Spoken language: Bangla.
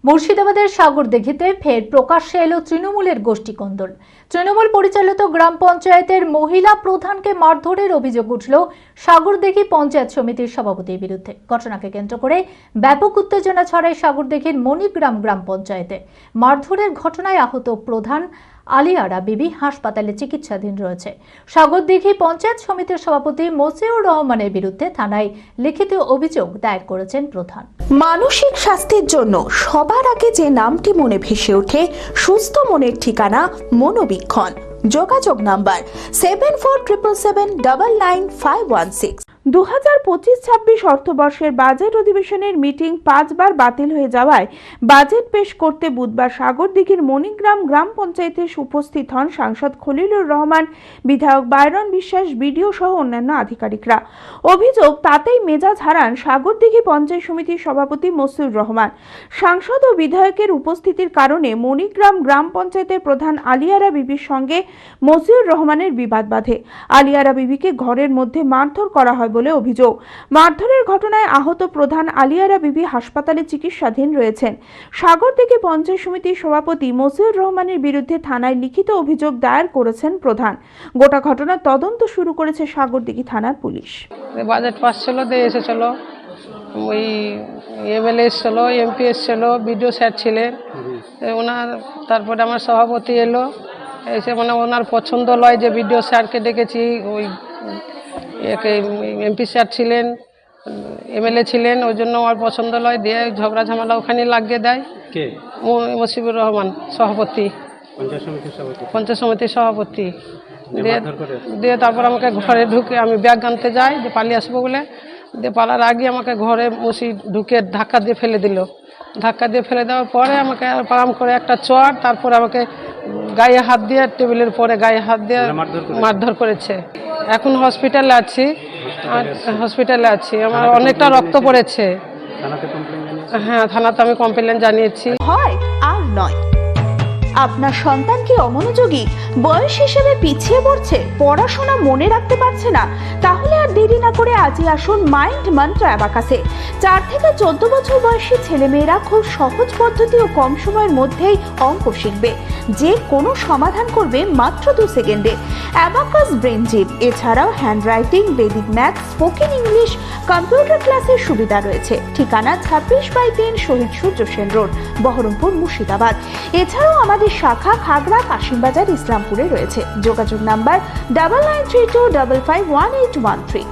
মুর্শিদাবাদের সাগরদিঘিতে ফের প্রকাশ্যে এলো তৃণমূলের গোষ্ঠীকন্দল। তৃণমূল পরিচালিত গ্রাম পঞ্চায়েতের মহিলা প্রধানকে মারধরের অভিযোগ উঠল সাগরদিঘি পঞ্চায়েত সমিতির সভাপতির বিরুদ্ধে। ঘটনাকে কেন্দ্র করে ব্যাপক উত্তেজনা ছড়ায় সাগরদিঘির মণিগ্রাম গ্রাম পঞ্চায়েতে। মারধরের ঘটনায় আহত প্রধান আলিয়ারা বিবি হাসপাতালে চিকিৎসাধীন রয়েছে। সাগরদিঘি পঞ্চায়েত সমিতির সভাপতি মসিউর রহমানের বিরুদ্ধে থানায় লিখিত অভিযোগ দায়ের করেছেন প্রধান। মানসিক স্বাস্থ্যের জন্য সবার আগে যে নামটি মনে ভেসে ওঠে, সুস্থ মনের ঠিকানা মনোবীক্ষণ। যোগাযোগ নাম্বার 7477799516। 2025-26 অর্থবর্ষের বাজেট অধিবেশনের মিটিং 5 বার বাতিল হয়ে যাওয়ায় বাজেট পেশ করতে বুধবার সাগরদিঘির মণিগ্রাম গ্রাম পঞ্চায়েতে উপস্থিত হন সাংসদ খলিলুর রহমান, বিধায়ক বাইরন বিশ্বাস, বিডিও সহ অন্যান্য আধিকারিকরা। অভিযোগ, তাতেই মেজাজ হারান সাগরদিঘি পঞ্চায়েত সমিতির সভাপতি মসিউর রহমান। সাংসদ ও বিধায়কের উপস্থিতির কারণে মণিগ্রাম গ্রাম পঞ্চায়েতের প্রধান আলিয়ারা বিবির সঙ্গে মসিউর রহমানের বিবাদ বাধে। আলিয়ারা বিবিকে ঘরের মধ্যে মারধর করা হয় বলে অভিযোগ। মারধরের ঘটনায় আহত প্রধান আলিয়ারা বিবি হাসপাতালে চিকিৎসাধীন রয়েছেন। সাগরদিঘি পঞ্চায়েত সমিতির সভাপতি মসিউর রহমানের বিরুদ্ধে থানায় লিখিত অভিযোগ দায়ের করেছেন প্রধান। গোটা ঘটনার তদন্ত শুরু করেছে সাগরদিঘি থানার পুলিশ। বাজেট পাস ছিল, এসেছিল ওই এমএলএ এসেছিল, এমপি এসেছিল, বিডিও স্যার ছিলেন ওনার। তারপরে আমার সভাপতি এলো, এসে মানে ওনার পছন্দ লয় যে বিডিও স্যারকে ডেকেছি, ওই এমপি স্যার ছিলেন, এমএলএ ছিলেন, ওই জন্য আমার পছন্দ লয়, দিয়ে ঝগড়া ঝামেলা ওখানে লাগিয়ে দেয়। মসিউর রহমান সভাপতি, পঞ্চায়েত সমিতির সভাপতি। দিয়ে তারপর আমাকে ঘরে ঢুকে, আমি ব্যাগ আনতে যাই যে পালিয়ে আসবো বলে, দিয়ে পালার আগে আমাকে ঘরে মসি ঢুকে ধাক্কা দিয়ে ফেলে দিল। ধাক্কা দিয়ে ফেলে দেওয়ার পরে আমাকে পারাম করে একটা চড়, তারপরে আমাকে গায়ে হাত দিয়ে, টেবিলের পরে গায়ে হাত দিয়ে মারধর করেছে। এখন হসপিটালে আছি, আমার অনেকটা রক্ত পড়েছে। হ্যাঁ, থানাতে আমি কমপ্লেন জানিয়েছি। হয় আর নয়, আপনার সন্তান কি অমনোযোগী, বয়স হিসেবে পিছিয়ে পড়ছে, পড়াশোনা মনে রাখতে পারছে না? তাহলে আর দেরি না করে আজই আসুন মাইন্ড মন্ত্র অ্যাবাকাসে। 4 থেকে 14 বছর বয়সী ছেলেমেয়েরা খুব সহজ পদ্ধতি ও কম সময়ের মধ্যেই অঙ্ক শিখবে, যে কোনো সমাধান করবে মাত্র 2 সেকেন্ডে। অ্যাবাকাস ব্রেন জিপ, এছাড়াও handwriting, Vedic math, spoken English, computer ক্লাসের সুবিধা রয়েছে। ঠিকানা 26/3 শহীদ সূর্য সেন রোড, বহরমপুর, মুর্শিদাবাদ। এছাড়াও আমাদের শাখা খাগড়া, কাশিমবাজার, ইসলামপুরে রয়েছে। যোগাযোগ নাম্বার 9932551813।